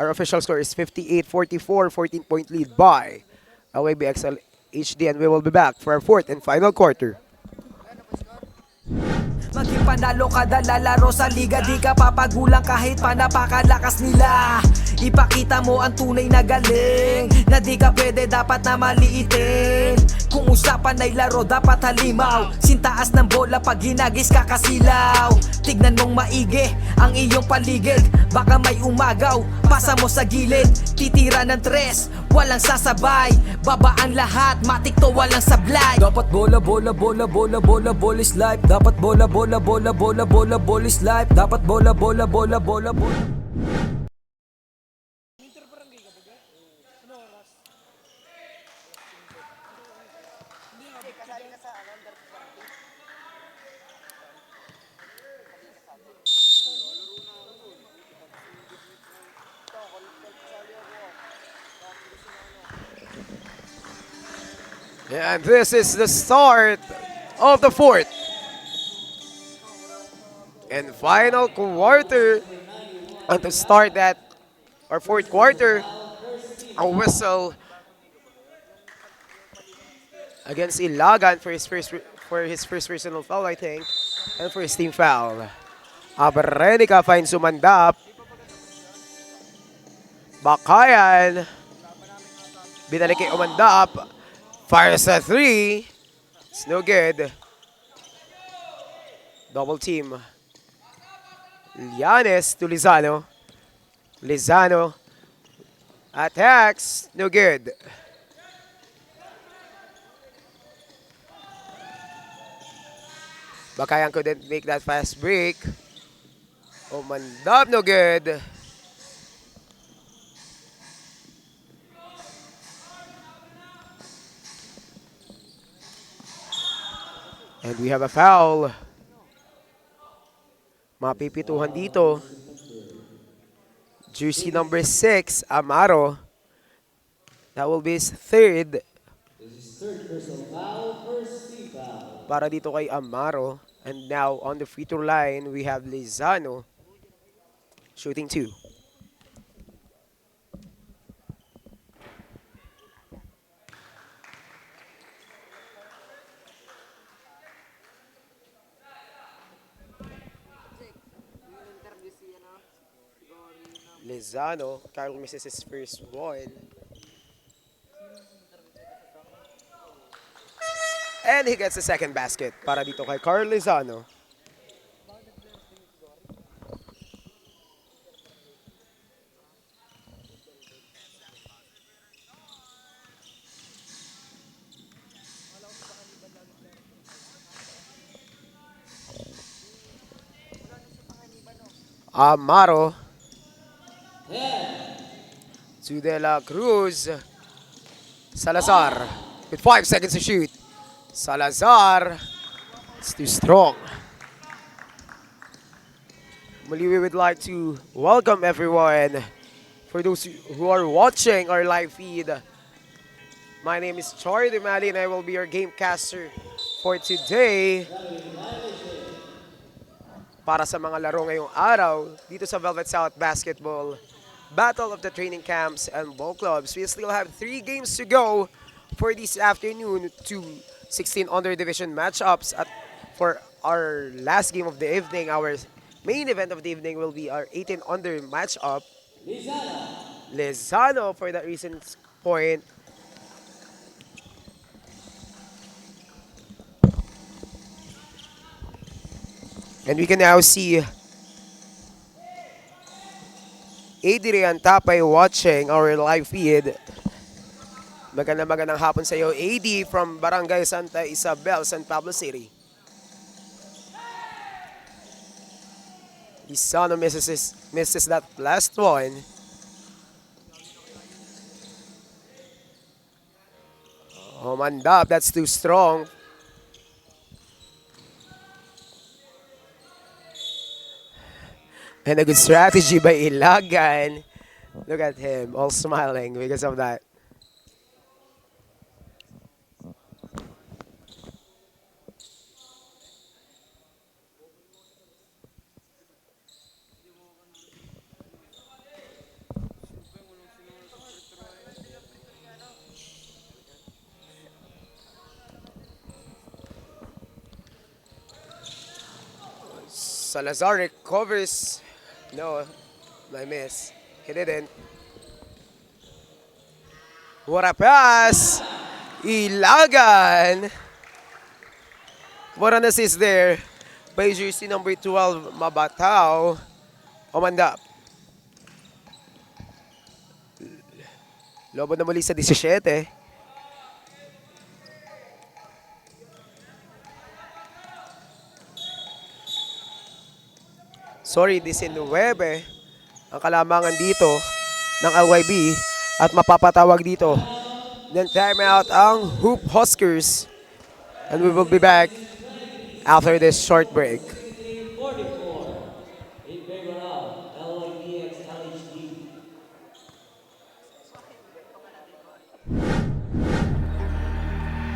Our official score is 58-44, 14-point lead by LYB XLHD, and we will be back for our fourth and final quarter. Maging panalo kada lalaro sa liga, di ka papagulang kahit pa napakalakas nila. Ipakita mo ang tunay na galing, na di ka pwede dapat na maliitin. Kung usapan ay laro dapat halimaw, sintaas ng bola pag hinagis kakasilaw. Tignan mong maigi ang iyong paligid, baka may umagaw, pasa mo sa gilid. Titira ng tres, walang sasabay, babaan lahat, matik to walang sablay. Dapat bola, bola, bola, bola, bola, bola is life. Dapat bola, bola, bola, bola, bola, bola is life. Dapat bola, bola, bola, bola, bola. And this is the start of the fourth. and final quarter. And to start that, our fourth quarter, a whistle against Ilagan for his first personal foul, I think, and for his team foul. Abrenica finds Sumandap. Bakayan. Binalik kay Umandap. Fires a three. It's no good. Double team. Llanes to Lizano. Lizano attacks. No good. Bakayan couldn't make that fast break. Umandap, no good. And we have a foul. Mapipituhan dito. Jersey number 6, Amaro. That will be his third. Para dito kay Amaro. And now on the free throw line, we have Lizano shooting 2. Lizano, Carl misses his first one. And he gets the second basket para dito kay Carl Lizano. Amaro to De La Cruz. Salazar with 5 seconds to shoot. Salazar, it's too strong. Muli, we would like to welcome everyone. For those who are watching our live feed, my name is Troy Demali and I will be your gamecaster for today. Para sa mga laro ngayong araw, dito sa Velvet South Basketball Battle of the Training Camps and Ball Clubs. We still have 3 games to go for this afternoon, 2 16 under division matchups. At for our last game of the evening, our main event of the evening will be our 18 under matchup. Lizano for that recent point. And we can now see Adrian Tapay watching our live feed. Magandang hapon sa iyo, AD from Barangay Santa Isabel, San Pablo City. Lizano misses that last one. Oh, Mandap, that's too strong. And a good strategy by Ilagan. Look at him, all smiling because of that. Salazar recovers. No, I miss. He didn't. What a pass! Ilagan! What an assist there by jersey number 12, Mabatao. Umandap. Lobo na muli sa 17. Sorry, 19 ang kalamangan dito ng LYB at mapapatawag dito ng timeout ang Hoop Huskers. And we will be back after this short break.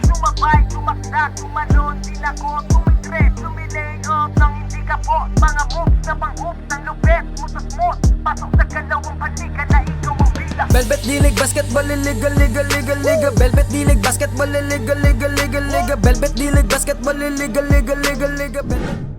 Sumabay, tumakdak, tumalon, tinako, tumitres, tumilay up nang hindi ka po. Mga moves na pang-hoops ng lupet, smooth. Pasok sa galawang paliga na ikaw ang bida. Velvet D-League basketball, liga. Velvet D-League basketball, liga. Velvet D-League basketball, liga. Velvet.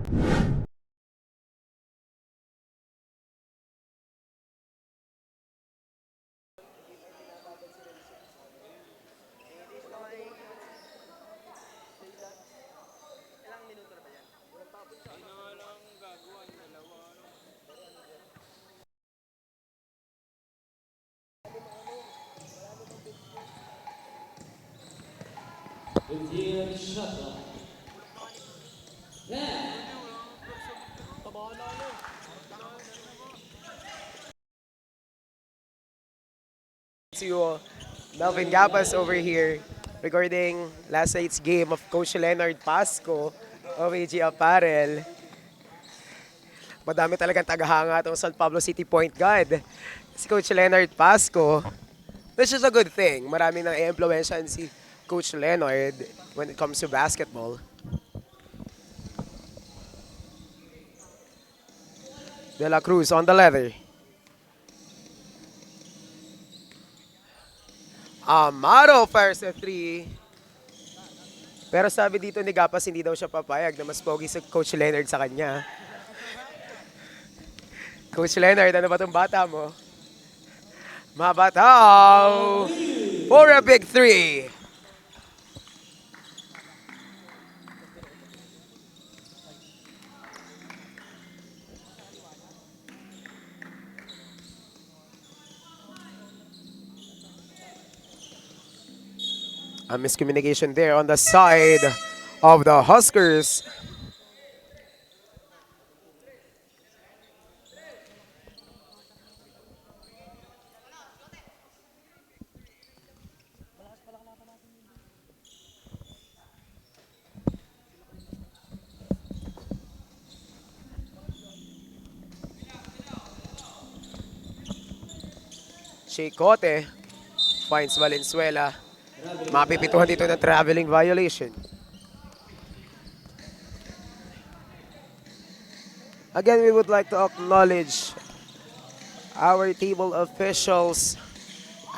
Indian shuttle. To Melvin Gapas over here regarding last night's game of Coach Leonard Pasco of AG Apparel. Madami talagang tagahanga itong San Pablo City point guard. Si Coach Leonard Pasco, which is a good thing. Marami nang i-influensyan si Coach Leonard when it comes to basketball. De La Cruz on the leather. Amaro fires a 3. Pero sabi dito ni Gapas, hindi daw siya papayag na mas pogi si Coach Leonard sa kanya. Coach Leonard, ano ba itong bata mo? Mabataw for a big 3. A miscommunication there on the side of the Huskers. Chicote finds Valenzuela. Mapipituhan dito ng traveling violation. Again, we would like to acknowledge our table officials,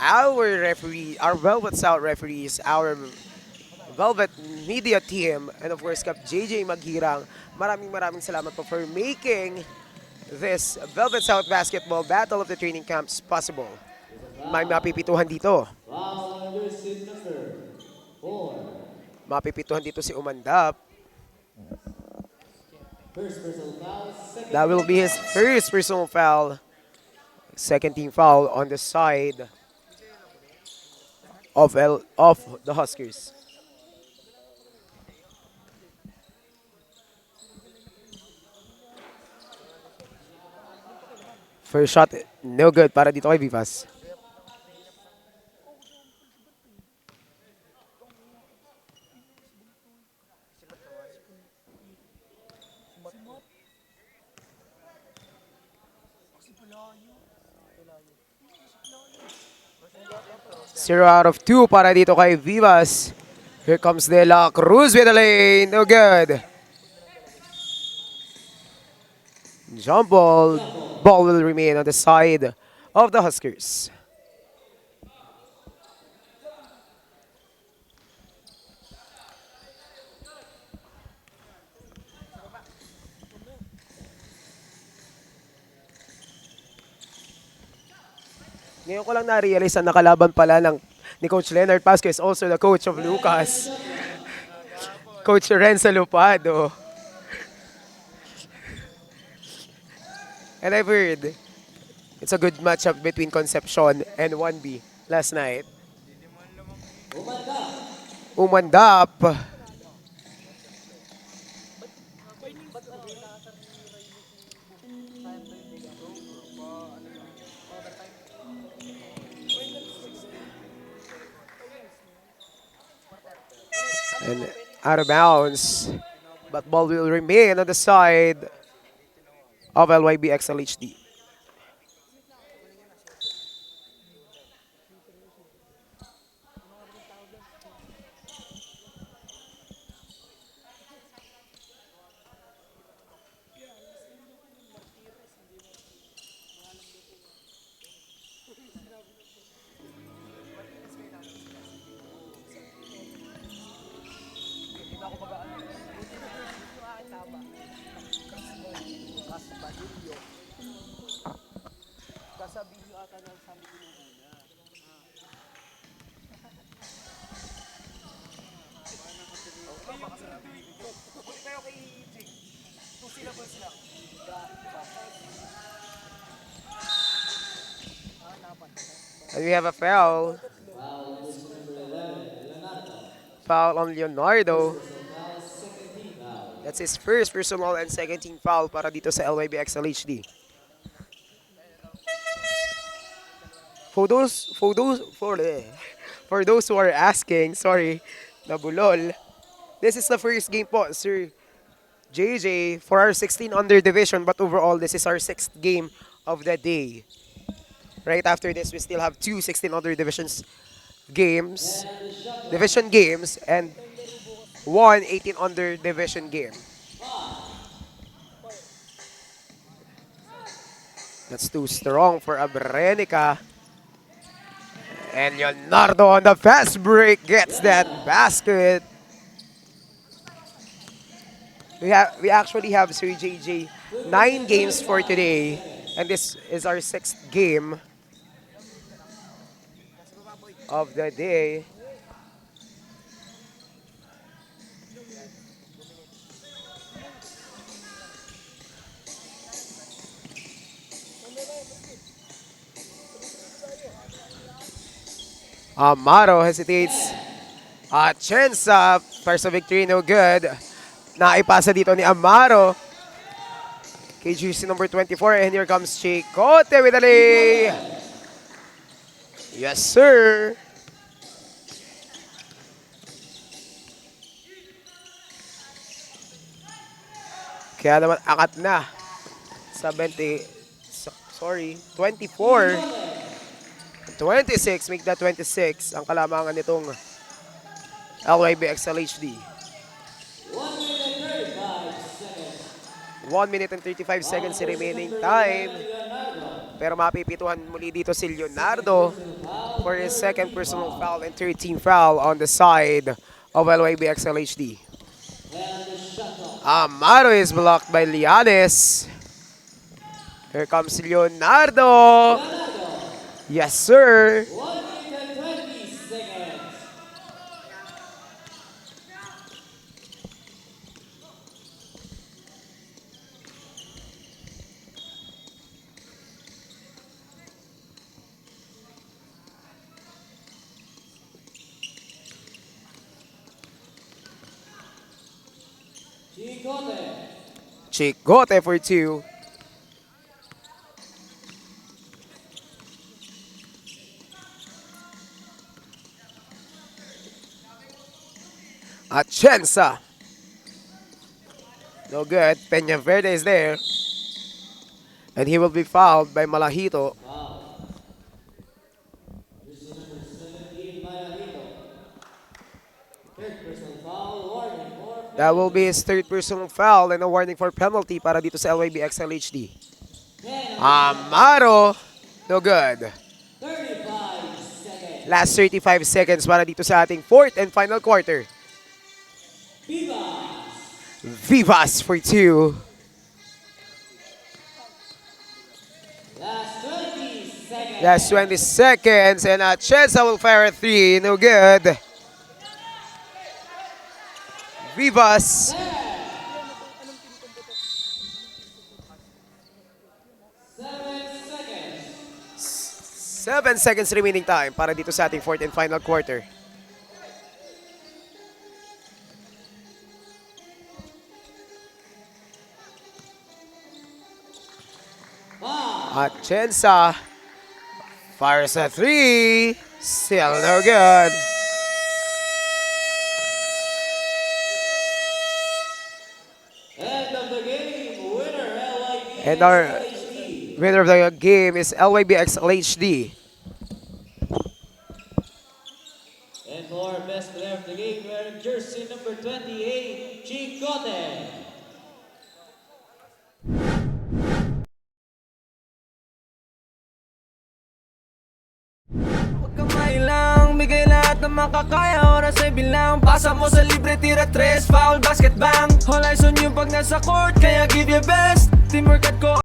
our referee, our Velvet South referees, our Velvet media team, and of course, Kap JJ Maghirang. Maraming salamat po for making this Velvet South Basketball Battle of the Training Camps possible. May mapipituhan dito. Foul under seat number 4. Mapipituhan dito si Umandap. First personal foul, second. That will be his first personal foul. Second team foul on the side of the Huskers. First shot, no good para dito kay Vivas. Zero out of 2 para dito kay Vivas. Here comes De La Cruz with the lane. No good. Jump ball. Ball will remain on the side of the Huskers. Ngayon ko lang na-realize na nakalaban pala ni Coach Leonard Pasco is also the coach of Lucas. Coach Renzo Lupado. And I've heard it's a good matchup between Concepcion and 1B last night. Umandap. And out of bounds. But ball will remain on the side of LYB XLHD. And we have a foul. Foul on Leonardo. That's his first personal and second team foul para dito sa LYB XLHD. For those who are asking, sorry, nabulol. This is the first game po, Sir JJ, for our 16 under division, but overall this is our 6th game of the day. Right after this, we still have 2 16 under division games, and 1 18 under division game. That's too strong for Abrenica. And Leonardo on the fast break gets that basket. We actually have Sir JJ 9 games for today, and this is our 6th game of the day. Amaro hesitates. Chensa, first victory, no good. Naipasa dito ni Amaro. KGC number 24, and here comes Chicote with a lay. Yes, sir. Kaya naman akat na. 24. 26, make that 26 ang kalamangan nitong LYB XLHD. 1 minute and 35 seconds remaining time. Pero mapipituhan muli dito si Leonardo for his second personal foul and 13th foul on the side of LYB XLHD. Amaro is blocked by Lianes. Here comes Leonardo. Yes, sir. 1 minute and 20 seconds. Chicote for 2. Atienza. No good. Peña Verde is there. And he will be fouled by Malahito. That will be his third personal foul and a warning for penalty para dito sa LYB XLHD. Amaro. No good. 35 seconds. Last 35 seconds para dito sa ating fourth and final quarter. Vivas for 2. Last 20 seconds. Last 20 seconds, and Chensa will fire a 3. No good. Vivas. 7 seconds remaining time para dito sa ating fourth and final quarter. Atienza fires a 3. Still no good. End of the game. Winner LYB. And our winner of the game is LYB XLHD. And for best player of the game, wearing jersey number 28, Chicote. Kamay lang, bigay lahat ng makakaya. Oras ay bilang, pasa mo sa libre, tira 3, foul, basket, bang. All eyes on you pag nasa court, kaya give your best. Teamwork at ko.